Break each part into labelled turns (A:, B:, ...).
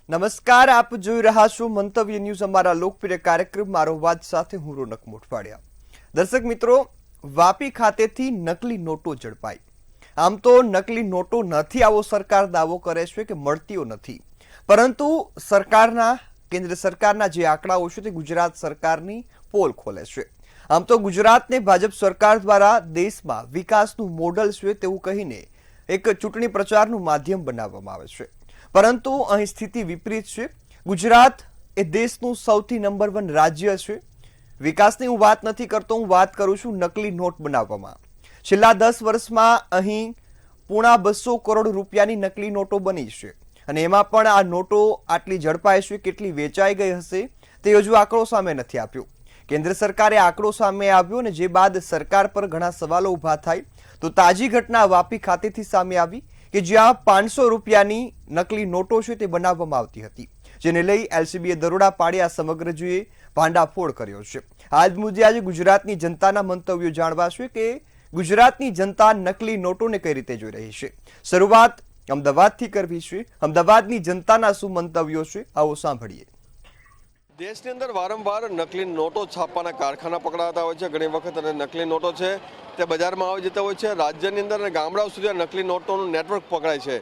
A: નમસ્કાર, આપ જોઈ રહ્યા છો મંતવ્ય ન્યૂઝ, અમારા લોકપ્રિય કાર્યક્રમ મારો વાત સાથે હું રોનક મોટવાડિયા। દર્શક મિત્રો, વાપી ખાતેથી નકલી નોટો ઝડપાઈ। આમ તો નકલી નોટો નથી આવો સરકાર દાવો કરે છે કે મળતીઓ નથી, પરંતુ કેન્દ્ર સરકારના જે આંકડાઓ છે તે ગુજરાત સરકારની પોલ ખોલે છે। આમ તો ગુજરાતને ભાજપ સરકાર દ્વારા દેશમાં વિકાસનું મોડલ છે તેવું કહીને એક ચૂંટણી પ્રચારનું માધ્યમ બનાવવામાં આવે છે, પરંતુ અહીં સ્થિતિ વિપરીત છે। ગુજરાત એ દેશનું સૌથી નંબર 1 રાજ્ય છે। વિકાસની હું વાત નથી કરતો, હું વાત કરું છું નકલી નોટ બનાવવામાં। છેલ્લા 10 વર્ષમાં અહીં પોણા 200 કરોડ રૂપિયાની નકલી નોટો બની છે, અને એમાં પણ આ નોટો આટલી ઝડપાઈ છે, કેટલી વેચાઈ ગઈ હશે તે હજુ આંકડો સામે નથી આવ્યો। કેન્દ્ર સરકારે આંકડો સામે આવ્યો અને જે બાદ સરકાર પર ઘણા સવાલો ઊભા થાય, તો તાજી ઘટના વાપી ખાતેથી સામે આવી કે જ્યાં 500 રૂપિયાની નકલી નોટો છે તે બનાવવામાં આવતી હતી, જેને લઈ એલસીબીએ દરોડા પાડી આ સમગ્ર જે ભાંડાફોડ કર્યો છે। આજ મુદ્દે આજે ગુજરાતની જનતાના મંતવ્યો જાણવા છે કે ગુજરાતની જનતા નકલી નોટોને કઈ રીતે જોઈ રહી છે। શરૂઆત અમદાવાદથી કરવી છે। અમદાવાદની જનતાના શું મંતવ્યો છે, આવો સાંભળીએ।
B: દેશની અંદર વારંવાર નકલી નોટો છાપવાના કારખાના પકડાતા હોય છે। ઘણી વખત નકલી નોટો છે તે બજારમાં આવી જતા હોય છે। રાજ્યની અંદર અને ગામડાઓ સુધી નકલી નોટોનું નેટવર્ક પકડાય છે।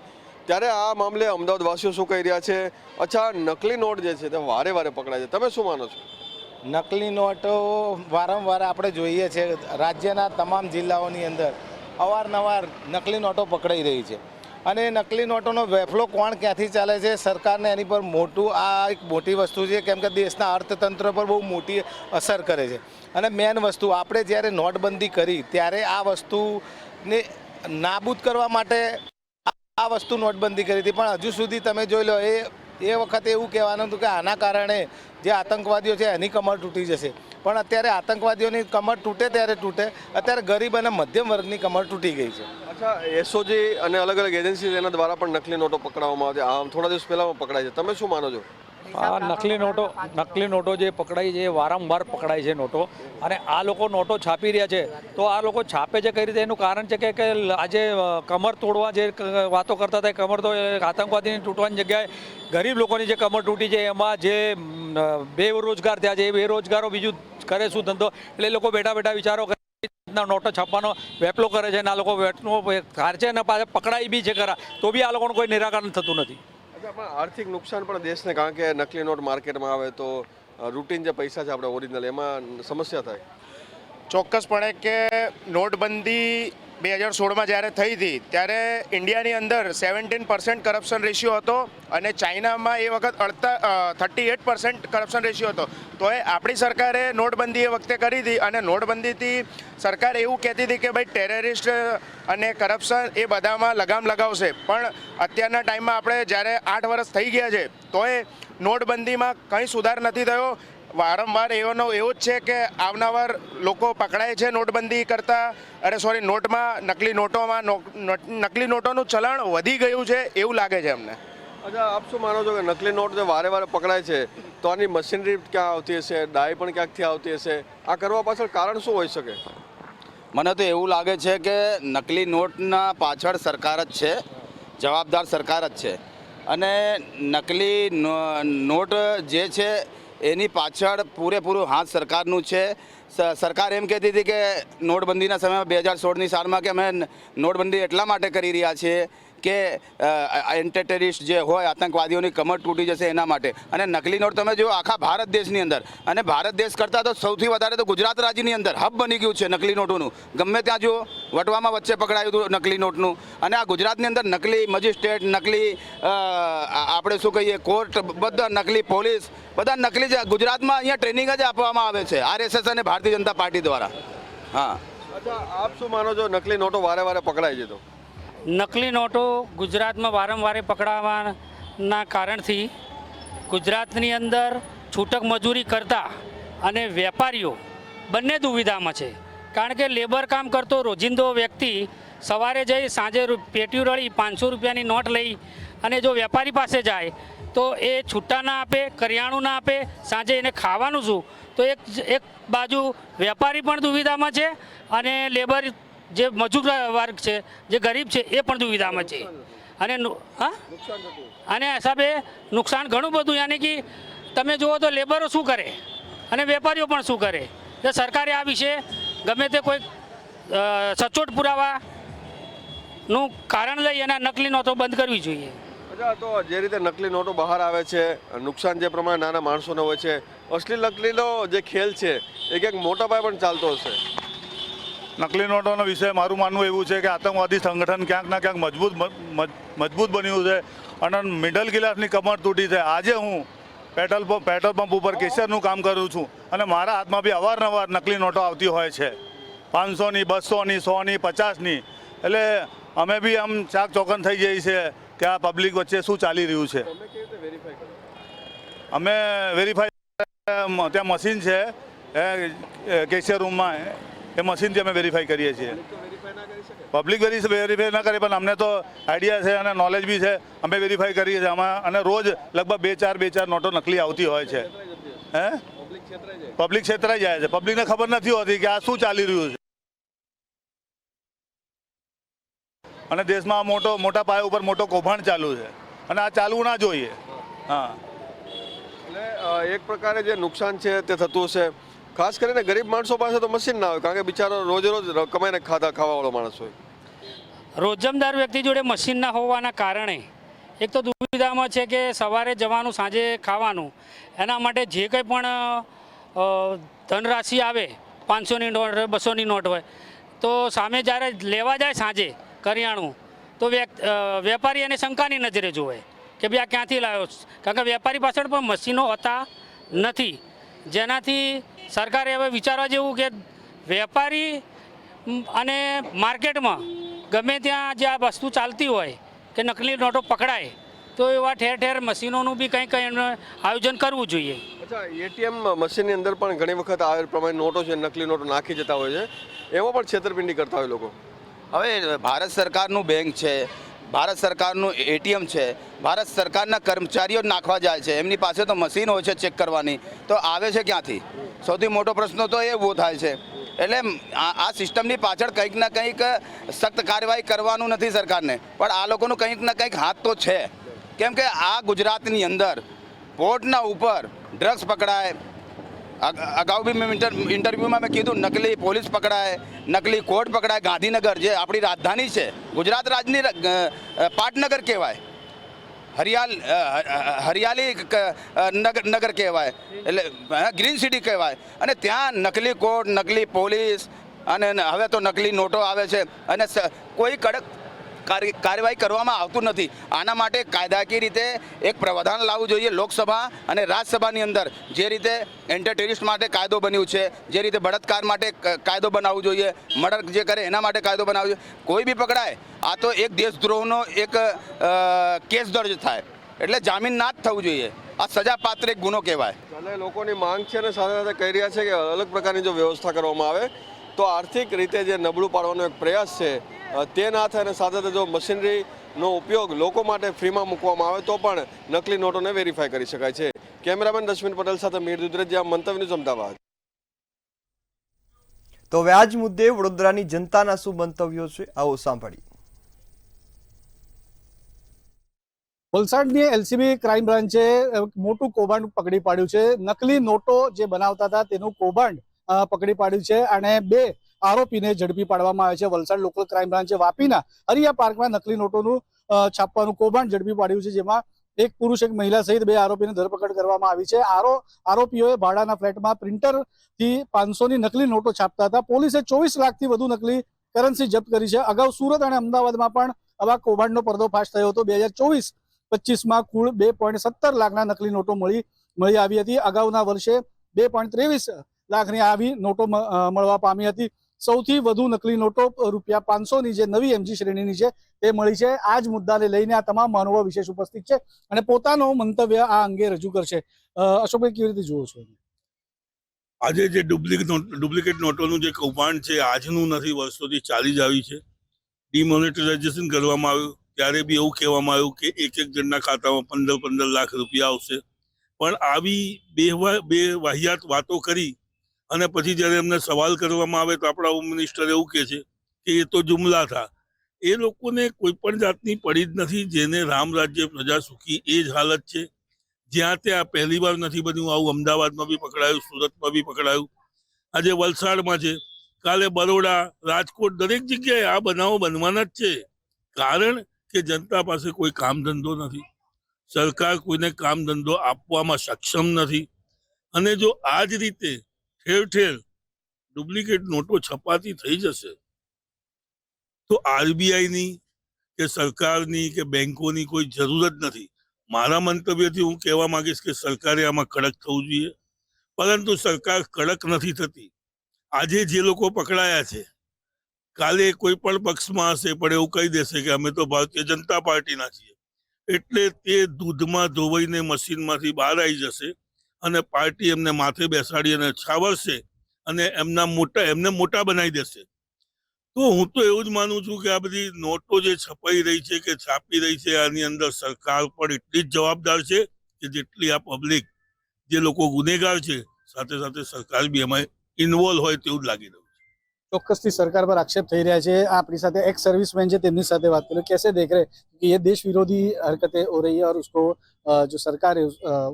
B: ત્યારે આ મામલે અમદાવાદવાસીઓ શું કહી રહ્યા છે? અચ્છા, નકલી નોટ જે છે તે વારે વારે પકડાય છે, તમે શું માનો છો?
C: નકલી નોટો વારંવાર આપણે જોઈએ છે, રાજ્યના તમામ જિલ્લાઓની અંદર અવારનવાર નકલી નોટો પકડાઈ રહી છે, અને નકલી નોટોનો વેફલો કોણ ક્યાંથી ચાલે છે, સરકારને એની પર આ એક મોટી વસ્તુ છે, કેમ કે દેશના અર્થતંત્ર પર બહુ મોટી અસર કરે છે। અને મેન વસ્તુ, આપણે જ્યારે નોટબંધી કરી ત્યારે આ વસ્તુને નાબૂદ કરવા માટે આ વસ્તુ નોટબંધી કરી હતી, પણ હજુ સુધી તમે જોઈ લો, એ વખતે એવું કહેવાનું હતું કે આના કારણે જે આતંકવાદીઓ છે એની કમર તૂટી જશે, પણ અત્યારે આતંકવાદીઓની કમર તૂટે ત્યારે તૂટે, અત્યારે ગરીબ અને મધ્યમ વર્ગની કમર તૂટી ગઈ છે।
B: અચ્છા, એસઓજી અને અલગ અલગ એજન્સી એના દ્વારા પણ નકલી નોટો પકડાવવામાં આવે છે। આમ થોડા દિવસ પહેલાં પકડાય છે, તમે શું માનો છો?
D: આ નકલી નોટો જે પકડાય છે એ વારંવાર પકડાય છે નોટો, અને આ લોકો નોટો છાપી રહ્યા છે, તો આ લોકો છાપે છે કઈ રીતે એનું કારણ છે કે આજે કમર તોડવા જે વાતો કરતા હતા, કમર તો આતંકવાદીની તૂટવાની જગ્યાએ ગરીબ લોકોની જે કમર તૂટી છે એમાં જે બેરોજગાર થયા છે એ બેરોજગારો બીજું કરે શું ધંધો, એટલે એ લોકો બેઠા બેઠા વિચારો નોટો છાપવાનો વેપલો કરે છે, અને આ લોકો વેટનો ખર્ચે અને પાછા પકડાય બી છે ખરા, તો બી આ લોકોનું કોઈ નિરાકરણ થતું નથી।
B: આર્થિક નુકસાન પણ દેશને, કારણ કે નકલી નોટ માર્કેટમાં આવે તો રૂટીન જે પૈસા છે આપણે ઓરિજિનલ, એમાં સમસ્યા થાય।
E: ચોક્કસપણે કે નોટબંધી 2016માં જ્યારે થઈ હતી ત્યારે ઇન્ડિયાની અંદર 17% કરપ્શન રેશિયો હતો, અને ચાઇનામાં એ વખત 38% કરપ્શન રેશિયો હતો। તો એ આપણી સરકારે નોટબંધી એ વખતે કરી હતી, અને નોટબંધીથી સરકાર એવું કહેતી હતી કે ભાઈ ટેરરિસ્ટ અને કરપ્શન એ બધામાં લગામ લગાવશે, પણ અત્યારના ટાઈમમાં આપણે જ્યારે 8 વર્ષ થઈ ગયા છે તો એ નોટબંધીમાં કંઈ સુધાર નથી થયો। વારંવાર એવું જ છે કે આવનાર લોકો પકડાય છે નોટબંધી કરતાં, નકલી નોટોનું ચલણ વધી ગયું છે એવું લાગે છે અમને।
B: અચ્છા, આપ શું માનો છો કે નકલી નોટ જે વારે વારે પકડાય છે તો આની મશીનરી ક્યાં આવતી હશે, ડાય પણ ક્યાંકથી આવતી હશે? આ કરવા પાછળ કારણ શું હોઈ શકે?
F: મને તો એવું લાગે છે કે નકલી નોટના પાછળ સરકાર જ છે, જવાબદાર સરકાર જ છે, અને નકલી નોટ જે છે એની પાછળ પૂરેપૂરું હાથ સરકારનું છે। સરકાર એમ કહેતી હતી કે નોટબંધીના સમયમાં 2016ની સાલમાં કે અમે નોટબંધી એટલા માટે કરી રહ્યા છીએ કે એન્ટી ટેરરિસ્ટ જે હોય આતંકવાદીઓની કમર તૂટી જશે એના માટે। અને નકલી નોટ તમે જુઓ આખા ભારત દેશની અંદર, અને ભારત દેશ કરતાં તો સૌથી વધારે તો ગુજરાત રાજ્યની અંદર હબ બની ગયું છે નકલી નોટોનું। ગમે ત્યાં જુઓ, વટવામાં વચ્ચે પકડાયું હતું નકલી નોટનું, અને આ ગુજરાતની અંદર નકલી મજિસ્ટ્રેટ, નકલી આપણે શું કહીએ કોર્ટ, બધા નકલી પોલીસ, બધા નકલી છે। ગુજરાતમાં અહીંયા ટ્રેનિંગ જ આપવામાં આવે છે RSS અને ભારતીય જનતા પાર્ટી દ્વારા। હા,
B: અચ્છા, આપ શું માનો છો નકલી નોટો વારે વારે પકડાય છે? તો
G: નકલી નોટો ગુજરાતમાં વારંવાર પકડાવાના કારણથી ગુજરાતની અંદર છૂટક મજૂરી કરતા અને વેપારીઓ બંને દુવિધામાં છે, કારણ કે લેબર કામ કરતો રોજિંદો વ્યક્તિ સવારે જઈ સાંજે પેટીયું રળી 500 રૂપિયાની નોટ લઈ અને જો વેપારી પાસે જાય તો એ છૂટા ના આપે, કરિયાણું ના આપે, સાંજે એને ખાવાનું શું? તો એક બાજુ વેપારી પણ દુવિધામાં છે, અને લેબર જે મજૂર વર્ગ છે, જે ગરીબ છે, એ પણ દુવિધામાં છે। અને હા અને હિસાબે નુકસાન ઘણું બધું, યાની કે તમે જુઓ તો લેબરો શું કરે અને વેપારીઓ પણ શું કરે. તો સરકારે આ વિશે ગમે તે કોઈ સચોટ પુરાવાનું કારણ લઈ અને નકલી નોટો બંધ કરવી જોઈએ.
B: અચ્છા, તો જે રીતે નકલી નોટો બહાર આવે છે, નુકસાન જે પ્રમાણે નાના માણસોને હોય છે, અસલી નકલીનો જે ખેલ છે એ ક્યાંક મોટા પાયે પણ ચાલતો હશે.
H: નકલી નોટોનો વિષય મારું માનવું એવું છે કે આતંકવાદી સંગઠન ક્યાંક ના ક્યાંક મજબૂત બન્યું છે અને મિડલ ક્લાસની કમર તૂટી છે. આજે હું પેટ્રોલ પંપ ઉપર કેશિયરનું કામ કરું છું અને મારા હાથમાં બી અવારનવાર નકલી નોટો આવતી હોય છે, 500ની, 200ની, 100ની, 50ની. એટલે અમે બી આમ ચાક ચોકન થઈ જઈએ છીએ કે આ પબ્લિક વચ્ચે શું ચાલી રહ્યું છે. અમે વેરીફાઈ ત્યાં મશીન છે કેશિયર રૂમમાં, એ મશીનથી અમે વેરીફાઈ કરીએ છીએ. પબ્લિક વેરીફાઈ ના કરે પણ અમને તો આઈડિયા છે અને નોલેજ બી છે, અમે વેરીફાઈ કરીએ છીએ આમાં. અને રોજ લગભગ બે ચાર નોટો નકલી આવતી હોય છે. હે પબ્લિક છેતરાઈ જાય છે, પબ્લિકને ખબર નથી હોતી કે આ શું ચાલી રહ્યું છે. અને દેશમાં મોટા પાયા ઉપર મોટો કૌભાંડ ચાલુ છે અને આ ચાલવું ના જોઈએ. હા,
B: એટલે એક પ્રકારે જે નુકસાન છે તે થતું હશે. ખાસ કરીને ગરીબ માણસો પાસે તો મશીન ના હોય, કારણ કે બિચારો રોજ કમાઈને ખાવાવાળો માણસ હોય.
G: રોજમદાર વ્યક્તિ જોડે મશીન ના હોવાના કારણે એક તો દુવિધામાં છે કે સવારે જવાનું, સાંજે ખાવાનું, એના માટે જે કંઈ પણ ધનરાશિ આવે, 500ની નોટ, 200ની નોટ હોય, તો સામે જ્યારે લેવા જાય સાંજે કરિયાણું, તો વેપારી એને શંકાની નજરે જોવે કે ભાઈ આ ક્યાંથી લાવ્યો. કારણ કે વેપારી પાછળ પણ મશીનો હોતા નથી, જેનાથી સરકારે હવે વિચારવા જેવું કે વેપારી અને માર્કેટમાં ગમે ત્યાં જે આ વસ્તુ ચાલતી હોય કે નકલી નોટો પકડાય, તો એવા ઠેર ઠેર મશીનોનું બી કંઈ આયોજન કરવું જોઈએ.
B: અચ્છા, એટીએમ મશીનની અંદર પણ ઘણી વખત આ પ્રમાણે નોટો છે, નકલી નોટો નાખી જતા હોય છે, એમાં પણ છેતરપિંડી કરતા હોય લોકો.
F: હવે ભારત સરકારનું બેંક છે, ભારત સરકારનું એટીએમ છે, ભારત સરકારના કર્મચારીઓ નાખવા જાય છે, એમની પાસે તો મશીન હોય છે ચેક કરવાની, તો આવે છે ક્યાંથી? સૌથી મોટો પ્રશ્ન તો એ ઊભો થાય છે. એટલે આ સિસ્ટમની પાછળ કંઈક ના કંઈક સખ્ત કાર્યવાહી કરવાનું નથી સરકારને, પણ આ લોકોનું કંઈક ના કંઈક હાથ તો છે. કેમ કે આ ગુજરાતની અંદર પોર્ટના ઉપર ડ્રગ્સ પકડાય, અગાઉ બી મેં ઇન્ટરવ્યૂમાં મેં કીધું, નકલી પોલીસ પકડાય, નકલી કોર્ટ પકડાય. ગાંધીનગર જે આપણી રાજધાની છે, ગુજરાત રાજની પાટનગર કહેવાય, હરિયાળી નગર કહેવાય, એટલે ગ્રીન સિટી કહેવાય. અને ત્યાં નકલી કોર્ટ, નકલી પોલીસ અને હવે તો નકલી નોટો આવે છે અને કોઈ કડક કાર્યવાહી કરવામાં આવતું નથી. આના માટે કાયદાકીય રીતે એક પ્રાવધાન લાવવું જોઈએ લોકસભા અને રાજ્યસભાની અંદર. જે રીતે એન્ટી ટેરરિસ્ટ માટે કાયદો બન્યું છે, જે રીતે બળાત્કાર માટે કાયદો બનાવવો જોઈએ, મર્ડર જે કરે એના માટે કાયદો બનાવવો જોઈએ. કોઈ બી પકડાય, આ તો એક દેશદ્રોહનો એક કેસ દર્જ થાય, એટલે જામીન ના જ થવું જોઈએ. આ સજાપાત્ર એક ગુનો કહેવાય.
B: અને લોકોની માંગ છે અને સાથે સાથે કહી રહ્યા છે કે અલગ પ્રકારની જો વ્યવસ્થા કરવામાં આવે તો આર્થિક રીતે જે નબળું પાડવાનો એક પ્રયાસ છે તે ના થાય, અને સાથે સાથે જો મશીનરીનો ઉપયોગ લોકો માટે ફ્રીમાં મૂકવામાં આવે તો પણ નકલી નોટોને વેરીફાઈ કરી શકાય છે. કેમેરામેન રશ્મિન પટેલ સાથે મીર દુધરેજ, મંતવ્ય ન્યૂઝ, અમદાવાદ.
A: તો હવે આ જ મુદ્દે વડોદરાની જનતાના શું મંતવ્યો છે, આવો સાંભળીએ.
I: વલસાડની એલસીબી ક્રાઇમ બ્રાન્ચે મોટું કૌભાંડ પકડી પાડ્યું છે. નકલી નોટો જે બનાવતા હતા તેનું કૌભાંડ પકડી પાડ્યું છે અને 2 આરોપીને ઝડપી પાડવામાં આવે છે. વલસાડ લોકલ ક્રાઇમ બ્રાન્ચે વાપીના હરિયા પાર્કમાં નકલી નોટોનું છાપવાનું કૌભાંડ ઝડપી પાડ્યું છે, જેમાં એક પુરુષ, એક મહિલા સહિત 2 આરોપીની ધરપકડ કરવામાં આવી છે. આરોપીઓએ ભાડાના ફ્લેટમાં પ્રિન્ટરથી 500ની નકલી નોટો છાપતા હતા. પોલીસે 24 લાખથી વધુ નકલી કરન્સી જપ્ત કરી છે. અગાઉ સુરત અને અમદાવાદમાં પણ આવા કૌભાંડનો પર્દોફાશ થયો હતો. 2024-25માં કુલ 2.17 લાખના નકલી નોટો મળી આવી હતી. અગાઉના વર્ષે 2.23 લાખની આવી નોટો મળવા પામી હતી. સૌથી વધુ નકલી નોટો ₹500ની જે નવી એમજી શ્રેણીની છે તે મળી છે. આ જ મુદ્દાને લઈને આ તમામ મહાનુભાવો વિશેષ ઉપસ્થિત છે અને પોતાનો મંતવ્ય આ અંગે રજૂ કરશે. અશોકભાઈ, કેવી રીતે જુઓ છો?
J: આજે જે ડુપ્લિકેટ નોટોનું જે કૌભાંડ છે આજનું નથી, વર્ષોથી ચાલી જ આવી છે. ડિમોનેટાઇઝેશન કરવામાં આવ્યું ત્યારે બી એવું કહેવામાં આવ્યું કે એક જણના ખાતામાં 15 લાખ રૂપિયા આવશે, પણ આવી બે વાહિયાત વાતો કરી અને પછી જ્યારે એમને સવાલ કરવામાં આવે તો આપણા હોમ મિનિસ્ટર એવું કહે છે કે એ તો જુમલા થા. એ લોકોને કોઈ પણ જાતની પડી જ નથી. જેને રામ રાજ્ય પ્રજા સુખી એ જ હાલત છે. જ્યાં ત્યાં પહેલી વાર નથી બન્યું આવું. અમદાવાદમાં બી પકડાયું, સુરતમાં બી પકડાયું, આજે વલસાડમાં છે, કાલે બરોડા, રાજકોટ, દરેક જગ્યાએ આ બનાવો બનવાના જ છે. કારણ કે જનતા પાસે કોઈ કામ ધંધો નથી, સરકાર કોઈને કામ ધંધો આપવામાં સક્ષમ નથી. અને જો આ જ રીતે ઠેર ઠેર ડુપ્લિકેટ નોટો છપાતી થઈ જશે તો આરબીઆઈની કે સરકારની કે બેંકોની કોઈ જરૂર જ નથી. મારા મંતવ્યથી હું કહેવા માંગીશ કે સરકારે આમાં કડક થવું જોઈએ, પરંતુ સરકાર કડક નથી થતી. આજે જે લોકો પકડાયા છે, કાલે કોઈ પણ પક્ષમાં હશે પણ એવું કહી દેશે કે અમે તો ભારતીય જનતા પાર્ટીના છીએ, એટલે તે દૂધમાં ધોવાઈને મશીનમાંથી બહાર આવી જશે અને પાર્ટી એમને માથે બેસાડી અને છાવરશે અને એમને મોટા બનાવી દેશે. તો હું તો એવું જ માનું છું કે આ બધી નોટો જે છપાઈ રહી છે કે છાપી રહી છે, આની અંદર સરકાર પણ એટલી જ જવાબદાર છે કે જેટલી આ પબ્લિક, જે લોકો ગુનેગાર છે, સાથે સાથે સરકાર બી એમાં ઇન્વોલ્વ હોય તેવું જ લાગી રહ્યું છે.
I: ચોક્કસથી સરકાર પર આક્ષેપ થઈ રહ્યા છે. આપણી સાથે એક સર્विसमैन છે, તેમની સાથે વાત કરીએ. कैसे देख रहे कि ये देश विरोधी हरकतें हो रही है और उसको जो सरकार है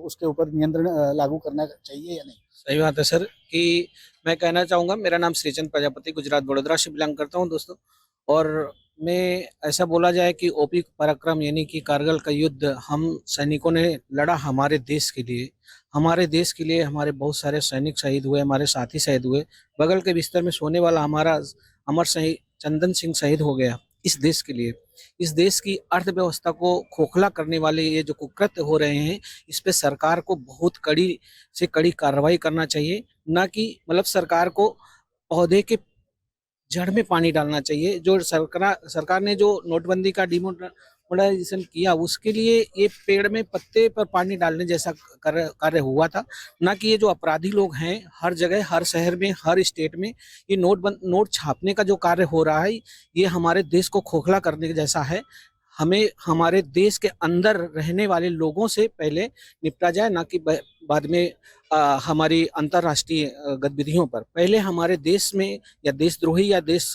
I: उसके ऊपर नियंत्रण लागू करना चाहिए या नहीं?
K: सही बात है सर कि मैं कहना चाहूँगा, मेरा नाम श्रीचंद प्रजापति गुजरात वडोदरा से बिलोंग करता हूँ दोस्तों। और मैं ऐसा बोला जाए कि ओपी पराक्रम यानी कि कारगिल का युद्ध हम सैनिकों ने लड़ा हमारे देश के लिए। हमारे देश के लिए हमारे बहुत सारे सैनिक शहीद हुए, हमारे साथी शहीद हुए। बगल के बिस्तर में सोने वाला हमारा अमर शहीद चंदन सिंह शहीद हो गया इस देश के लिए। इस देश की अर्थव्यवस्था को खोखला करने वाले ये जो कुकृत्य हो रहे हैं, इस पे सरकार को बहुत कड़ी से कड़ी कार्रवाई करना चाहिए। ना कि मतलब सरकार को पौधे के जड़ में पानी डालना चाहिए। जो सरकार ने जो नोटबंदी का डिमोनेटाइजेशन किया, उसके लिए ये पेड़ में पत्ते पर पानी डालने जैसा कार्य हुआ था। ना कि ये जो अपराधी लोग हैं, हर जगह, हर शहर में, हर स्टेट में ये नोट छापने का जो कार्य हो रहा है, ये हमारे देश को खोखला करने जैसा है। हमें हमारे देश के अंदर रहने वाले लोगों से पहले निपटा जाए, ना कि बाद में हमारी अंतर्राष्ट्रीय गतिविधियों पर। पहले हमारे देश में या देशद्रोही या देश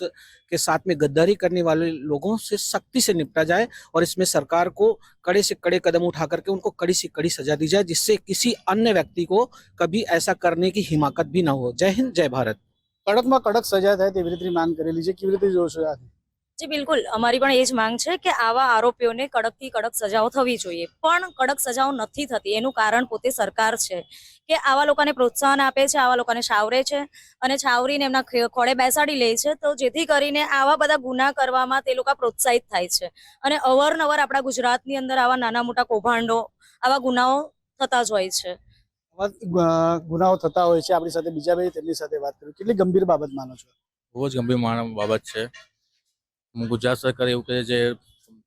K: के साथ में गद्दारी करने वाले लोगों से सख्ती से निपटा जाए और इसमें सरकार को कड़े से कड़े कदम उठा करके उनको कड़ी से कड़ी सजा दी जाए, जिससे किसी अन्य व्यक्ति को कभी ऐसा करने की हिमाकत भी ना हो। जय हिंद, जय भारत।
I: કડકમાં કડક સજા થાય તેવી રીતે માંગ કરેલી છે. કેવી રીતે જોશો આ?
L: જી બિલકુલ, અમારી પણ એ જ માંગ છે કે આવા આરોપીઓને કડકથી કડક સજાઓ થવી જોઈએ. પણ કડક સજાઓ નથી થતી, એનું કારણ પોતે સરકાર છે કે આવા લોકોને પ્રોત્સાહન આપે છે, આવા લોકોને છાવરે છે અને છાવરીને એમના ખોળે બેસાડી લે છે, તો જેથી કરીને આવા બધા ગુના કરવામાં તે લોકો પ્રોત્સાહિત થાય છે. અને અવારનવાર આપણા ગુજરાતની અંદર આવા નાના મોટા કૌભાંડો, આવા ગુનાઓ થતા જ હોય છે.
I: ગુનાઓ થતા હોય છે. આપણી સાથે બીજા ભાઈ, તેમની સાથે વાત કરીએ. કેટલી ગંભીર બાબત માનો છો?
M: બહુ જ ગંભીર બાબત છે. ગુજરાત સરકાર એવું કહે છે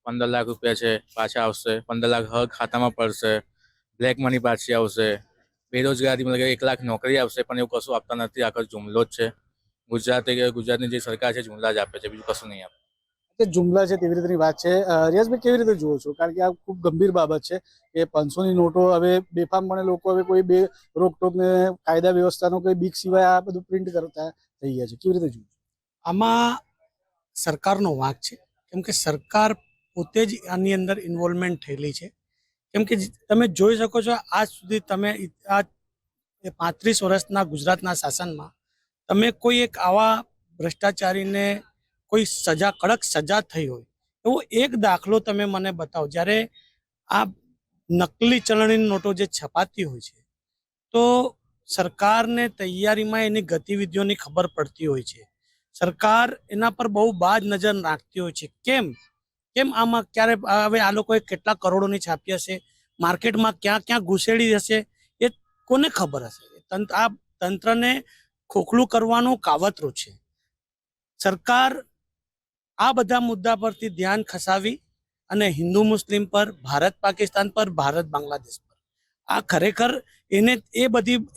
M: 15 લાખ રૂપિયા છે પાછા આવશે, 15 લાખ હર ખાતામાં પડશે, બ્લેક મની પાછી આવશે, બેરોજગારી મતલબ 1 લાખ નોકરી આવશે, પણ એવું કશું આપતા નથી. આખો જુમલો જ છે. ગુજરાતની જે સરકાર છે જુમલા જ આપે છે, બીજું કશું નહીં આપે.
I: જુમલા છે તેવી રીતની વાત છે. રિયાઝભાઈ, કેવી રીતે જુઓ છો? કારણ કે આ ખૂબ ગંભીર બાબત છે કે 500ની નોટો હવે બેફામપણે લોકો હવે કોઈ બે રોકટોક ને કાયદા વ્યવસ્થાનો કોઈ બીક સિવાય આ બધું પ્રિન્ટ કરતા થઈ ગયા છે. કેવી રીતે જુઓ?
N: આમાં સરકારનો વાંક છે, કેમ કે સરકાર પોતે જ આની અંદર ઇન્વોલ્વમેન્ટ થયેલી છે. કેમ કે તમે જોઈ શકો છો, આજ સુધી તમે આ 35 વર્ષના ગુજરાતના શાસનમાં તમે કોઈ એક આવા ભ્રષ્ટાચારીને કોઈ સજા, કડક સજા થઈ હોય એવો એક દાખલો તમે મને બતાવો. જ્યારે આ નકલી ચલણી નોટો જે છપાતી હોય છે, તો સરકારને તૈયારીમાં એની ગતિવિધિઓની ખબર પડતી હોય છે. સરકાર એના પર બહુ બાજ નજર નાખતી હોય છે. કેમ આમાં ક્યારે હવે આ લોકોએ કેટલા કરોડોની છાપી હશે, માર્કેટમાં ક્યાં ક્યાં ઘૂસેડી હશે, એ કોને ખબર હશે? આ તંત્રને ખોખલું કરવાનું કાવતરું છે. સરકાર આ બધા મુદ્દા પરથી ધ્યાન ખસાવી અને હિન્દુ મુસ્લિમ પર, ભારત પાકિસ્તાન પર, ભારત બાંગ્લાદેશ પર, આ ખરેખર એને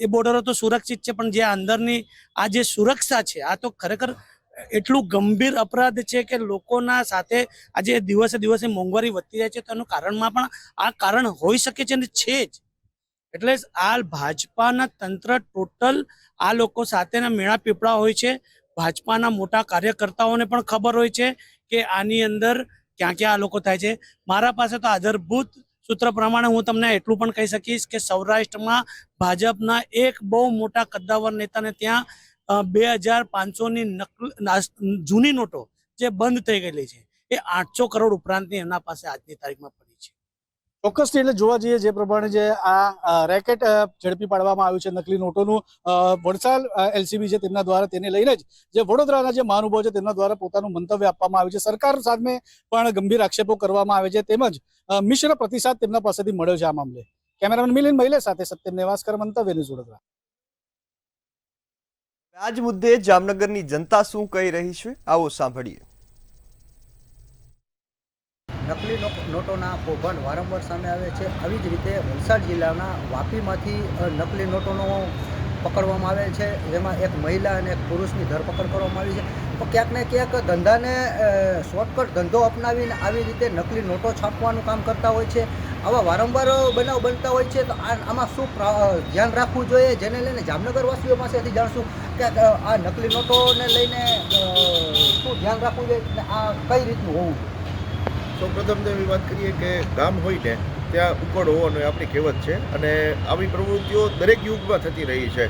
N: એ બોર્ડરો તો સુરક્ષિત છે, પણ જે અંદરની આ જે સુરક્ષા છે, આ તો ખરેખર એટલું ગંભીર અપરાધ છે કે લોકોના સાથે આજે દિવસે દિવસે મોંઘવારી વધતી જાય છે. તો એનું કારણમાં પણ આ કારણ હોઈ શકે છે અને છે જ. એટલે આ ભાજપાના તંત્ર ટોટલ આ લોકો સાથેના મેળા પીપળા હોય છે. ભાજપાના મોટા કાર્યકર્તાઓને પણ ખબર હોય છે કે આની અંદર ક્યાં ક્યાં આ લોકો થાય છે. મારા પાસે તો આધારભૂત સૂત્ર પ્રમાણે હું તમને એટલું પણ કહી શકીશ કે સૌરાષ્ટ્રમાં ભાજપના એક બહુ મોટા કદ્દાવર નેતાને ત્યાં 2500ની જૂની નોટો જે બંધ થઈ ગયેલી છે એ 800 કરોડ ઉપરાંતની એમના પાસે આજની તારીખમાં પડી છે.
I: ચોક્કસથી એટલે જોવા જઈએ જે પ્રમાણે જે આ રેકેટ ઝડપી પાડવામાં આવ્યું છે નકલી નોટોનું, વડસાલ એલસીબી છે તેમના દ્વારા તેને લઈને જ જે વડોદરાના જે મહાનુભાવો છે તેમના દ્વારા પોતાનું મંતવ્ય આપવામાં આવ્યું છે. સરકાર સામે પણ ગંભીર આક્ષેપો કરવામાં આવે છે તેમજ મિશ્ર પ્રતિસાદ તેમના પાસેથી મળ્યો છે આ મામલે. કેમેરામેન મિલિંદ મહિલે સાથે સત્યમ નેવાસકર, મંતવ્ય ન્યૂઝ વડોદરા.
A: આ જ મુદ્દે જામનગરની જનતા શું કહી રહી છે, આવો સાંભળીએ.
O: નકલી નોટોના કૌભાંડ વારંવાર સામે આવે છે. આવી જ રીતે વલસાડ જિલ્લાના વાપીમાંથી નકલી નોટોનો પકડવામાં આવે છે, જેમાં એક મહિલા અને એક પુરુષની ધરપકડ કરવામાં આવી છે. તો ક્યાંક ને ક્યાંક ધંધાને શોર્ટકટ ધંધો અપનાવીને આવી રીતે નકલી નોટો છાપવાનું કામ કરતા હોય છે. આવા વારંવાર બનાવ બનતા હોય છે. તો આમાં શું ધ્યાન રાખવું જોઈએ, જેને લઈને જામનગરવાસીઓ પાસેથી જાણશું કે આ નકલી નોટોને લઈને શું ધ્યાન રાખવું જોઈએ અને આ કઈ રીતનું હોવું જોઈએ.
E: સૌપ્રથમ તો એવી વાત કરીએ કે ગામ હોય ને ત્યાં ઉકળ હોવાનો આપણી કહેવત છે, અને આવી પ્રવૃત્તિઓ દરેક યુગમાં થતી રહી છે.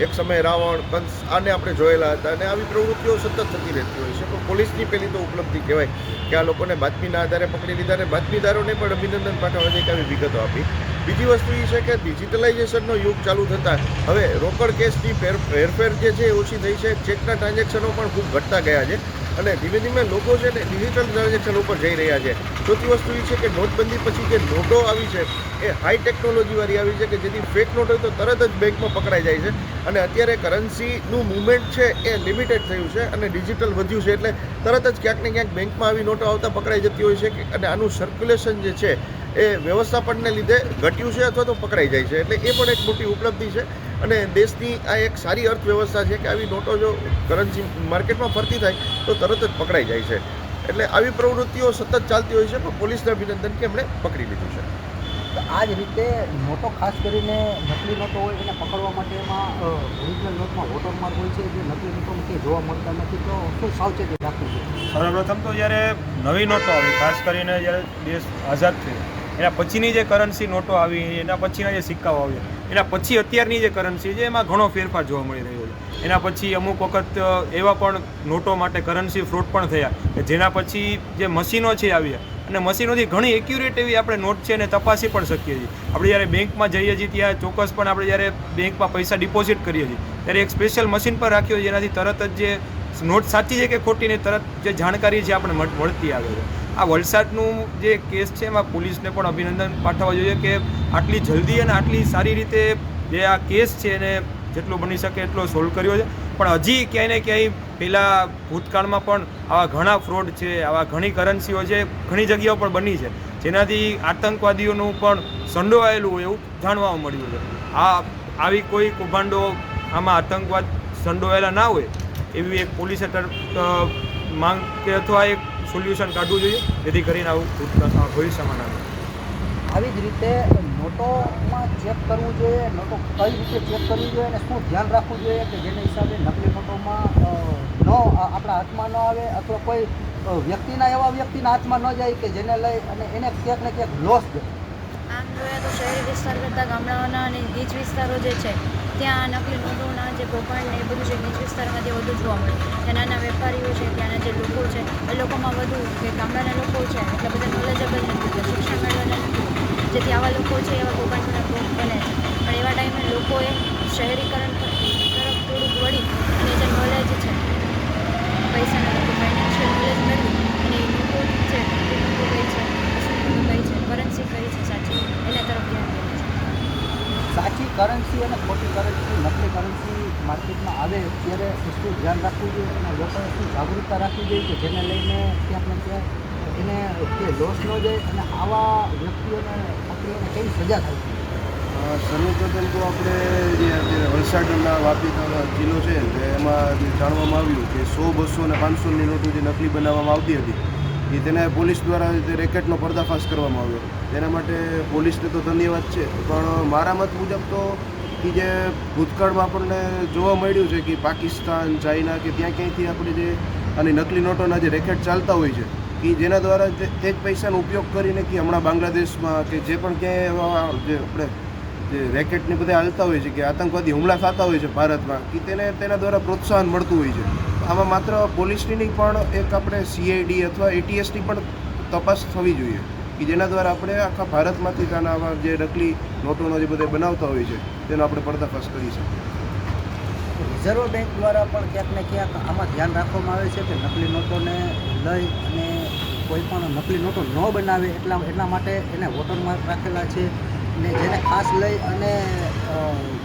E: એક સમયે રાવણ, કંસ આને આપણે જોયેલા હતા, અને આવી પ્રવૃત્તિઓ સતત થતી રહેતી હોય છે. પણ પોલીસની પહેલી તો ઉપલબ્ધિ કહેવાય કે આ લોકોને બાતમીના આધારે પકડી લીધા, અને બાતમીદારોને પણ અભિનંદન પાઠવવા છે કે આવી વિગતો આપી. બીજી વસ્તુ એ છે કે ડિજિટલાઇઝેશનનો યુગ ચાલુ થતાં હવે રોકડ કેસની હેરફેર જે છે એ ઓછી થઈ છે. ચેકના ટ્રાન્ઝેક્શનો પણ ખૂબ ઘટતા ગયા છે, અને ધીમે ધીમે લોકો છે ને ડિજિટલ ટ્રાન્ઝેક્શન ઉપર જઈ રહ્યા છે. ચોથી વસ્તુ એ છે કે નોટબંધી પછી જે નોટો આવી છે એ હાઈ ટેકનોલોજીવાળી આવી છે, કે જેથી ફેક નોટ હોય તો તરત જ બેંકમાં પકડાઈ જાય છે. અને અત્યારે કરન્સીનું મુવમેન્ટ છે એ લિમિટેડ થયું છે અને ડિજિટલ વધ્યું છે, એટલે તરત જ ક્યાંક ને ક્યાંક બેંકમાં આવી નોટો આવતા પકડાઈ જતી હોય છે. અને આનું સર્ક્યુલેશન જે છે એ વ્યવસ્થાપનને લીધે ઘટ્યું છે અથવા તો પકડાઈ જાય છે. એટલે એ પણ એક મોટી ઉપલબ્ધિ છે, અને દેશની આ એક સારી અર્થવ્યવસ્થા છે કે આવી નોટો જો કરન્સી માર્કેટમાં ફરતી થાય તો તરત જ પકડાઈ જાય છે. એટલે આવી પ્રવૃત્તિઓ સતત ચાલતી હોય છે, પણ પોલીસને અભિનંદન કે એમણે પકડી લીધું છે.
O: તો આ જ રીતે નોટો ખાસ કરીને નકલી નોટો હોય એને પકડવા માટે એમાં ઓરિજિનલ નોટમાં વોટરમાર્ક હોય છે, જે નકલી નોટોમાં કંઈ જોવા મળતા નથી. તો શું સાવચેતી રાખવી જોઈએ?
P: સર્વપ્રથમ તો જ્યારે નવી નોટો આવી, ખાસ કરીને જ્યારે દેશ આઝાદ થયો એના પછીની જે કરન્સી નોટો આવી, એના પછીના જે સિક્કાઓ આવ્યા, એના પછી અત્યારની જે કરન્સી છે એમાં ઘણો ફેરફાર જોવા મળી રહ્યો છે. એના પછી અમુક વખત એવા પણ નોટો માટે કરન્સી ફ્રોડ પણ થયા કે જેના પછી જે મશીનો છે આવ્યા, અને મશીનોથી ઘણી એક્યુરેટ એવી આપણે નોટ છે એને તપાસી પણ શકીએ છીએ. આપણે જ્યારે બેંકમાં જઈએ છીએ ત્યાં ચોક્કસ પણ આપણે જ્યારે બેંકમાં પૈસા ડિપોઝિટ કરીએ છીએ ત્યારે એક સ્પેશિયલ મશીન પર રાખ્યો જેનાથી તરત જ જે નોટ સાચી છે કે ખોટીને તરત જે જાણકારી છે આપણે મળતી આવે છે. આ વલસાડનું જે કેસ છે એમાં પોલીસને પણ અભિનંદન પાઠવવા જોઈએ કે આટલી જલ્દી અને આટલી સારી રીતે જે આ કેસ છે એને જેટલો બની શકે એટલો સોલ્વ કર્યો છે. પણ હજી ક્યાંય ને ક્યાંય પહેલાં ભૂતકાળમાં પણ આવા ઘણા ફ્રોડ છે, આવા ઘણી કરન્સીઓ છે ઘણી જગ્યાઓ પર બની છે, જેનાથી આતંકવાદીઓનું પણ સંડોવાયેલું હોય એવું જાણવા મળ્યું છે. આવી કોઈ કૌભાંડો આમાં આતંકવાદ સંડોવાયેલા ના હોય એવી એક પોલીસે માંગ કે અથવા એક સોલ્યુશન કાઢવું જોઈએ, જેથી કરીને આવું ભવિષ્યમાં ના થાય.
O: આવી જ રીતે નોટોમાં ચેક કરવું જોઈએ, નોટો કઈ રીતે ચેક કરવી જોઈએ અને શું ધ્યાન રાખવું જોઈએ કે જેના હિસાબે નકલી નોટોમાં આપણા હાથમાં ન આવે, અથવા કોઈ એવા વ્યક્તિના હાથમાં ન જાય કે જેને લઈ અને એને ક્યાંક ને ક્યાંક લોસ જાય.
L: આમ જોઈએ તો શહેરી વિસ્તાર કરતાં ગામડાઓના અને ગીચ વિસ્તારો જે છે ત્યાં નકલી નોટોના જે કૌભાંડ ને એ બધું છે ગીચ વિસ્તારમાંથી વધુ જોવા મળે. ત્યાં નાના વેપારીઓ છે, ત્યાંના જે લોકો છે એ લોકોમાં વધુ કે ગામડાના લોકો છે એટલે બધા નોલેજેબલ નથી, શિક્ષણ મેળવેલા નથી, જેથી આવા લોકો છે એવા કૌભાંડોના ભોગ બને છે. પણ એવા ટાઈમે લોકોએ શહેરીકરણ તરફ થોડુંક વળી અને જે નોલેજ છે પૈસાના લોકો ફાઇનાન્શિયલ નોલેજ મેળવી અને એ લોકો છે એ લોકો કઈ છે શું કઈ છે કરન્સી કઈ છે સાચી એના તરફ ધ્યાન આપે છે.
O: સાચી કરન્સી અને ખોટી કરન્સી, નકલી કરન્સી માર્કેટમાં આવે ત્યારે શું ધ્યાન રાખવું જોઈએ અને લોકોએ શું જાગૃતતા રાખવી જોઈએ કે જેને લઈને ક્યાંક ને ક્યાંક એને કે લોસ ન જાય અને આવા વ્યક્તિઓને પકડીને કેવી સજા થાય?
Q: સર્વપ્રથમ તો આપણે જે વલસાડના વાપી જિલ્લો છે એમાં જે જાણવામાં આવ્યું કે 100, 200 અને 500ની નોટો જે નકલી બનાવવામાં આવતી હતી એ તેને પોલીસ દ્વારા જે રેકેટનો પર્દાફાશ કરવામાં આવ્યો. તેના માટે પોલીસને તો ધન્યવાદ છે, પણ મારા મત મુજબ તો કે જે ભૂતકાળમાં આપણને જોવા મળ્યું છે કે પાકિસ્તાન, ચાઇના કે ત્યાં ક્યાંયથી આપણે જે અને નકલી નોટોના જે રેકેટ ચાલતા હોય છે કે જેના દ્વારા તે જ પૈસાનો ઉપયોગ કરીને કે હમણાં બાંગ્લાદેશમાં કે જે પણ ક્યાંય જે આપણે જે રેકેટને બધા હાલતા હોય છે કે આતંકવાદી હુમલા થતા હોય છે ભારતમાં કે તેના દ્વારા પ્રોત્સાહન મળતું હોય છે. આમાં માત્ર પોલીસની નહીં પણ એક આપણે CID અથવા ATSની પણ તપાસ થવી જોઈએ કે જેના દ્વારા આપણે આખા ભારતમાંથી આવા જે નકલી નોટોનો જે બધા બનાવતા હોય છે તેનો આપણે પર્દાફાશ કરી શકીએ.
O: રિઝર્વ બેંક દ્વારા પણ ક્યાંક ને ક્યાંક આમાં ધ્યાન રાખવામાં આવે છે કે નકલી નોટોને લઈ અને કોઈ પણ નકલી નોટો ન બનાવે એટલા માટે એને વોટરમાર્ક રાખેલા છે ને જેને ખાસ લઈ અને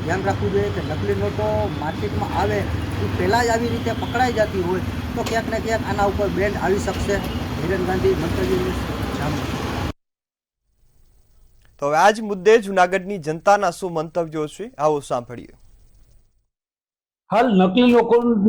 O: ધ્યાન રાખવું જોઈએ કે નકલી નોટો માર્કેટમાં આવે એ પહેલાં જ આવી રીતે પકડાઈ જતી હોય તો ક્યાંક ને ક્યાંક આના ઉપર બેન્ડ આવી શકશે. હિરેન ગાંધી, મંતવ્ય ન્યૂઝ, જામનગર.
A: તો હવે આ જ મુદ્દે જૂનાગઢની જનતાના શું મંતવ્યો છે આવો સાંભળીએ.
D: હાલ નકલી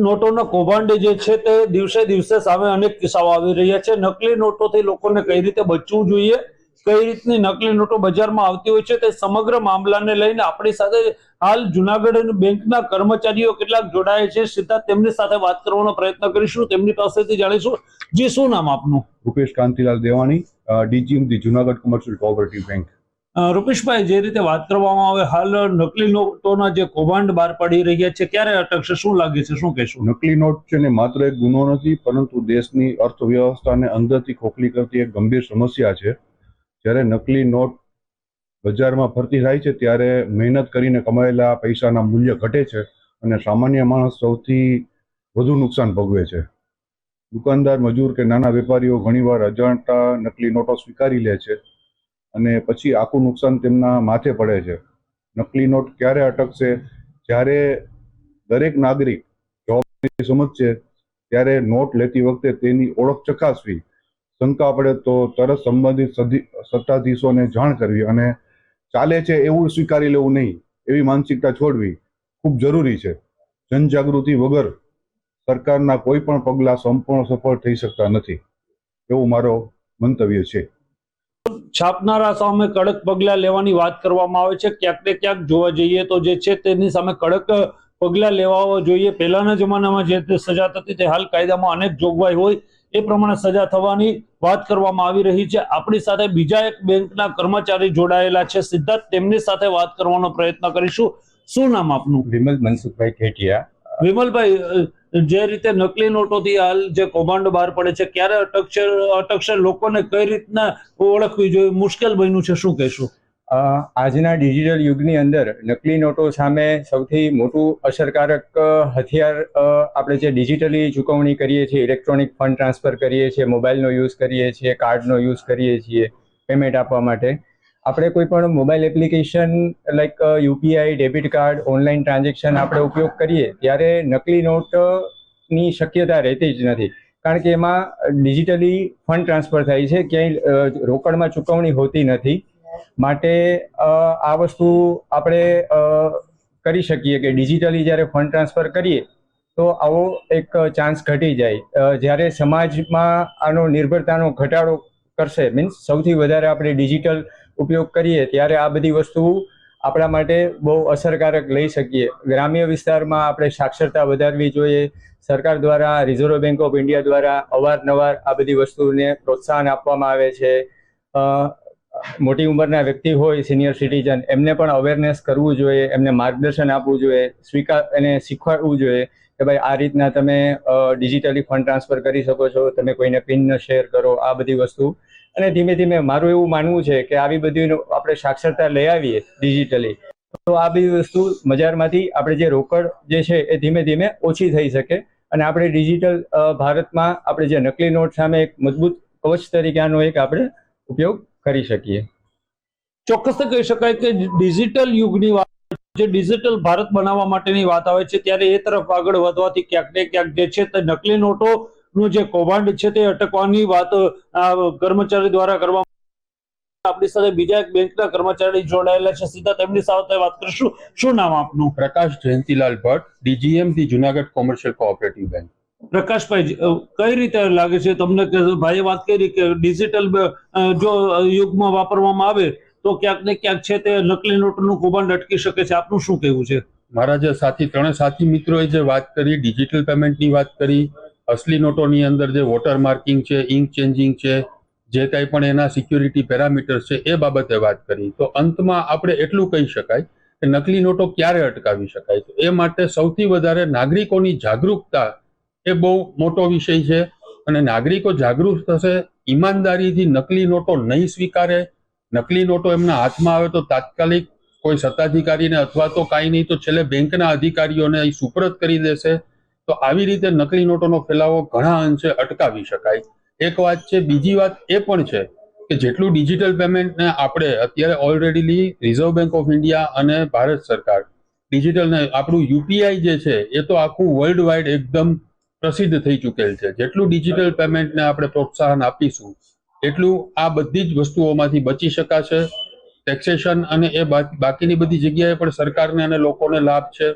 D: નોટોના કૌભાંડ જે છે તે દિવસે દિવસે સામે અનેક કિસ્સાઓ આવી રહ્યા છે. નકલી નોટોથી લોકોને કઈ રીતે બચવું જોઈએ, કઈ રીતની નકલી નોટો બજારમાં આવતી હોય છે તે સમગ્ર મામલાને લઈને આપણી સાથે હાલ જૂનાગઢ બેંકના કર્મચારીઓ કેટલાક જોડાયા છે. સીધા તેમની સાથે વાત કરવાનો પ્રયત્ન કરીશું, તેમની પાસેથી જાણીશું. જી, શું નામ આપનું?
R: Rupesh Kantilal Devani, DGM the Junagadh commercial cooperative bank.
D: રૂપેશભાઈ, જે રીતે વાત કરવામાં આવે, હાલ નકલી નોટોના જે કૌભાંડ બહાર પડી રહ્યા છે, ક્યારે અટકશે, શું લાગે છે, શું કહેશું?
R: નકલી નોટ છે ને માત્ર એક ગુનો નથી, પરંતુ દેશની અર્થવ્યવસ્થાને અંદરથી ખોખલી કરતી એક ગંભીર સમસ્યા છે. જ્યારે નકલી નોટ બજારમાં ફરતી થાય છે ત્યારે મહેનત કરીને કમાયેલા પૈસાના મૂલ્ય ઘટે છે અને સામાન્ય માણસ સૌથી વધુ નુકસાન ભોગવે છે. દુકાનદાર, મજૂર કે નાના વેપારીઓ ઘણીવાર અજાણતા નકલી નોટો સ્વીકારી લે છે અને પછી આખું નુકસાન તેમના માથે પડે છે. નકલી નોટ ક્યારે અટકશે? જ્યારે દરેક નાગરિક જવાબદારી સમજશે ત્યારે નોટ લેતી વખતે તેની ઓળખ ચકાસવી, શંકા પડે તો તરત સંબંધિત સત્તાધીશોને જાણ કરવી અને ચાલે છે એવું સ્વીકારી લેવું નહીં, એવી માનસિકતા છોડવી ખૂબ જરૂરી છે. જનજાગૃતિ વગર સરકારના કોઈ પણ પગલાં સંપૂર્ણ સફળ થઈ શકતા નથી, એવું મારો મંતવ્ય છે.
D: છાપનારા સામે કડક પગલાં લેવાની વાત કરવામાં આવે છે. ક્યાંક ને ક્યાંક જોવા જઈએ તો જે છે તેની સામે કડક પગલાં લેવા જોઈએ. પહેલાના જમાનામાં જે સજા થતી તે હાલ કાયદામાં અનેક જોગવાઈ હોય એ પ્રમાણે સજા થવાની વાત કરવામાં આવી રહી છે. આપણી સાથે બીજા એક બેંકના કર્મચારી જોડાયેલા છે, સીધા તેમની સાથે વાત કરવાનો પ્રયત્ન કરીશું. શું નામ આપનું?
S: વિમલ મનસુખભાઈ ઠેઠિયા.
D: વિમલભાઈ, જે રીતે નકલી નોટોથી હાલ જે કૌભાંડ બહાર પડે છે, ક્યારે અટકશે, લોકોને કઈ રીતના ઓળખવી જોઈએ, મુશ્કેલ બન્યું છે, શું કહેશું?
S: આજના ડિજિટલ યુગની અંદર નકલી નોટો સામે સૌથી મોટું અસરકારક હથિયાર આપણે જે ડિજિટલી ચૂકવણી કરીએ છીએ, ઇલેક્ટ્રોનિક ફંડ ટ્રાન્સફર કરીએ છીએ, મોબાઈલનો યુઝ કરીએ છીએ, કાર્ડનો યુઝ કરીએ છીએ પેમેન્ટ આપવા માટે. આપણે કોઈ પણ mobile application like UPI, debit card, online transaction આપણે ઉપયોગ કરીએ ત્યારે નકલી નોટની શક્યતા રહેતી જ નથી, કારણ કે એમાં ડિજિટલી ફંડ ટ્રાન્સફર થાય છે, ક્યાંય રોકડમાં ચૂકવણી હોતી નથી. માટે આ વસ્તુ આપણે કરી શકીએ કે ડિજિટલી જ્યારે ફંડ ટ્રાન્સફર કરીએ તો આવો એક ચાન્સ ઘટી જાય. જ્યારે સમાજમાં આનો નિર્ભરતાનો ઘટાડો કરશે, મીન્સ સૌથી વધારે આપણે ડિજિટલ ઉપયોગ કરીએ ત્યારે આ બધી વસ્તુ આપણા માટે બહુ અસરકારક લઈ શકીએ. ગ્રામ્ય વિસ્તારમાં આપણે સાક્ષરતા વધારવી જોઈએ. સરકાર દ્વારા, રિઝર્વ બેંક ઓફ ઇન્ડિયા દ્વારા અવારનવાર આ બધી વસ્તુને પ્રોત્સાહન આપવામાં આવે છે. મોટી ઉંમરના વ્યક્તિ હોય, સિનિયર સિટીઝન, એમને પણ અવેરનેસ કરવું જોઈએ, એમને માર્ગદર્શન આપવું જોઈએ, એને શીખવાડવું જોઈએ કે ભાઈ આ રીતના તમે ડિજિટલી ફંડ ટ્રાન્સફર કરી શકો છો, તમે કોઈને પિન શેર કરો, આ બધી વસ્તુ. અને ધીમે ધીમે મારું એવું માનવું છે કે આવી બધી આપણે સાક્ષરતા લઈ આવીએ ડિજિટલી તો આ બધી વસ્તુ બજારમાંથી આપણે જે રોકડ જે છે એ ધીમે ધીમે ઓછી થઈ શકે અને આપણે ડિજિટલ ભારતમાં આપણે જે નકલી નોટ સામે એક મજબૂત કવચ તરીકે આનો એક આપણે ઉપયોગ કરી શકીએ.
D: ચોક્કસ કહી શકાય કે ડિજિટલ યુગની વાત, જે ડિજિટલ ભારત બનાવવા માટેની વાત આવે છે ત્યારે એ તરફ આગળ વધવાથી ક્યાંક ને ક્યાંક જે છે તે નકલી નોટોનું જે કૌભાંડ છે તે અટકવાની વાત કર્મચારી દ્વારા કરવામાં. આપણી સાથે બીજા એક બેંકના કર્મચારી જોડાયેલા છે, સીધા તેમની સાથે વાત કરીશું. શું નામ આપનું?
R: Prakash Jayantilal Bhatt, DGM the Junagadh commercial cooperative bank.
D: પ્રકાશભાઈ, કઈ રીતે લાગે છે તમને કે ભાઈએ વાત કરી કે ડિજિટલ જો યુગમાં વાપરવામાં આવે તો ક્યાંક ને ક્યાંક છે તે નકલી નોટનું કૌભાંડ અટકી શકે છે, આપનું શું કહેવું છે?
R: મારા જે ત્રણે સાથી મિત્રોએ જે વાત કરી, ડિજિટલ પેમેન્ટની વાત કરી, અસલી નોટોની અંદર જે વોટર માર્કિંગ છે, ઇંક ચેન્જિંગ છે, જે કાંઈ પણ એના સિક્યુરિટી પેરામીટર્સ છે એ બાબતે વાત કરી. તો અંતમાં આપણે એટલું કહી શકાય કે નકલી નોટો ક્યારે અટકાવી શકાય. તો એ માટે સૌથી વધારે નાગરિકોની જાગૃતતા એ બહુ મોટો વિષય છે. અને નાગરિકો જાગૃત થશે, ઈમાનદારીથી નકલી નોટો નહીં સ્વીકારે, નકલી નોટો એમના હાથમાં આવે તો તાત્કાલિક કોઈ સત્તાધિકારીને અથવા તો કાંઈ નહીં તો છેલ્લે બેંકના અધિકારીઓને અહીં સુપરત કરી દેશે. તો આવી રીતે નકલી નોટોનો ફેલાવો ઘણા અંશે અટકાવી શકાય. એક વાત છે. બીજી વાત એ પણ છે કે જેટલું ડિજિટલ પેમેન્ટને આપણે અત્યારે already reserve bank of India અને ભારત સરકાર ડિજિટલ આપણું યુપીઆઈ જે છે એ તો આખું વર્લ્ડ વાઇડ એકદમ પ્રસિદ્ધ થઈ ચૂકેલ છે. જેટલું ડિજિટલ પેમેન્ટને આપણે પ્રોત્સાહન આપીશું એટલું આ બધી જ વસ્તુઓમાંથી બચી શકાશે. ટેક્સેશન અને એ બાકીની બધી જગ્યાએ પણ સરકારને અને લોકોને લાભ છે.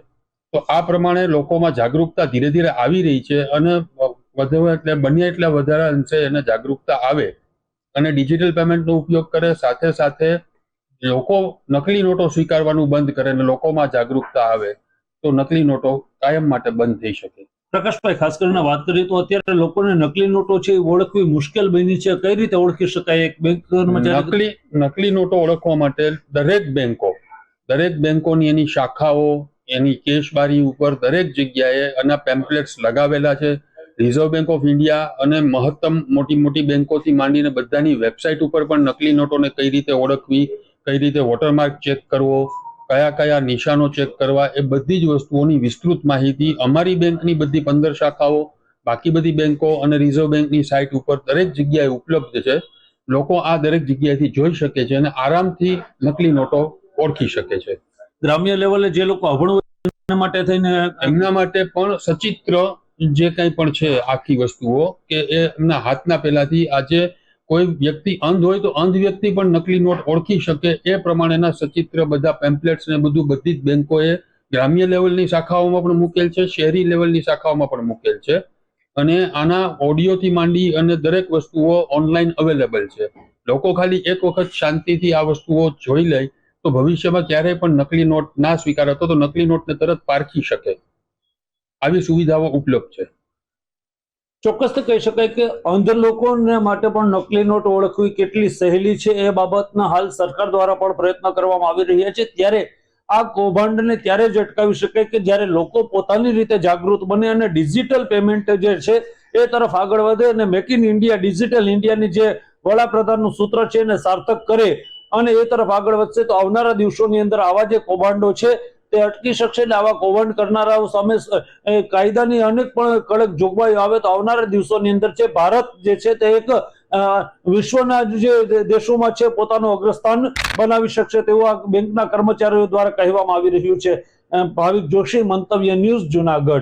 R: તો આ પ્રમાણે લોકોમાં જાગૃતતા ધીરે ધીરે આવી રહી છે અને બને એટલા વધારે અંશે એને જાગૃતતા આવે અને ડિજિટલ પેમેન્ટનો ઉપયોગ કરે. સાથે સાથે લોકો નકલી નોટો સ્વીકારવાનું બંધ કરે અને લોકોમાં જાગૃતતા આવે તો નકલી નોટો કાયમ માટે બંધ થઈ શકે.
T: પ્રકાશભાઈ, ખાસ કરીને વાત કરીએ તો અત્યારે લોકોને નકલી નોટો છે એ ઓળખવી મુશ્કેલ બની છે. કઈ રીતે ઓળખી શકાય? એક બેંક
R: નકલી નોટો ઓળખવા માટે દરેક બેંકોની એની શાખાઓ, એની કેશ બારી ઉપર દરેક જગ્યાએ આના પેમ્પલેટ્સ લગાવેલા છે. રિઝર્વ બેંક ઓફ ઇન્ડિયા અને મહત્તમ મોટી બેંકોથી માંડીને બધાની વેબસાઇટ ઉપર પણ નકલી નોટોને કઈ રીતે ઓળખવી, કઈ રીતે વોટરમાર્ક ચેક કરવો, કયા નિશાનો ચેક કરવા, એ બધી જ વસ્તુઓની વિસ્તૃત માહિતી અમારી બેંકની બધી 15 શાખાઓ, બાકી બધી બેંકો અને રિઝર્વ બેંકની સાઇટ ઉપર દરેક જગ્યાએ ઉપલબ્ધ છે. લોકો આ દરેક જગ્યાએથી જોઈ શકે છે અને આરામથી નકલી નોટો ઓળખી શકે છે.
T: ગ્રામ્ય લેવલે જે લોકો અભણ હોય માટે થઈને
R: એમના માટે પણ સચિત્ર જે કંઈ પણ છે આખી વસ્તુઓ કે એ એમના હાથના પહેલાથી આજે કોઈ વ્યક્તિ અંધ હોય તો અંધ વ્યક્તિ પણ નકલી નોટ ઓળખી શકે એ પ્રમાણેના સચિત્ર બધા પેમ્પલેટ્સ ને બધી જ બેંકોએ ગ્રામ્ય લેવલની શાખાઓમાં પણ મૂકેલ છે, શહેરી લેવલની શાખાઓમાં પણ મૂકેલ છે. અને આના ઓડિયોથી માંડી અને દરેક વસ્તુઓ ઓનલાઈન અવેલેબલ છે. લોકો ખાલી એક વખત શાંતિથી આ વસ્તુઓ જોઈ લે તો ભવિષ્યમાં ક્યારેય પણ નકલી નોટ ના સ્વીકારતો તો નકલી નોટને તરત પારખી શકે. આવી સુવિધાઓ ઉપલબ્ધ છે.
T: ચોક્કસથી કહી શકાય કે અંધ લોકોને માટે પણ નકલી નોટ ઓળખવી કેટલી સહેલી છે એ બાબતના હાલ સરકાર દ્વારા પણ પ્રયત્ન કરવામાં આવી રહ્યા છે. ત્યારે આ કૌભાંડને ત્યારે જ અટકાવી શકાય કે જ્યારે લોકો પોતાની રીતે જાગૃત બને અને ડિજિટલ પેમેન્ટ જે છે એ તરફ આગળ વધે અને મેક ઇન ઇન્ડિયા, ડિજિટલ ઇન્ડિયાની જે વડાપ્રધાનનું સૂત્ર છે એને સાર્થક કરે અને એ તરફ આગળ વધશે તો આવનારા દિવસોની અંદર આવા જે કૌભાંડો છે તે અટકી શકશે અને આવા કૌભાંડ કરનારાઓ સામે કાયદાની અનેક પણ કડક જોગવાઈઓ આવે તો આવનારા દિવસોની અંદર છે ભારત જે છે તે એક વિશ્વના જે દેશોમાં છે પોતાનું અગ્રસ્થાન બનાવી શકશે તેવું આ બેંકના કર્મચારીઓ દ્વારા કહેવામાં આવી રહ્યું છે. ભાવિક જોશી, મંતવ્ય ન્યૂઝ, જુનાગઢ.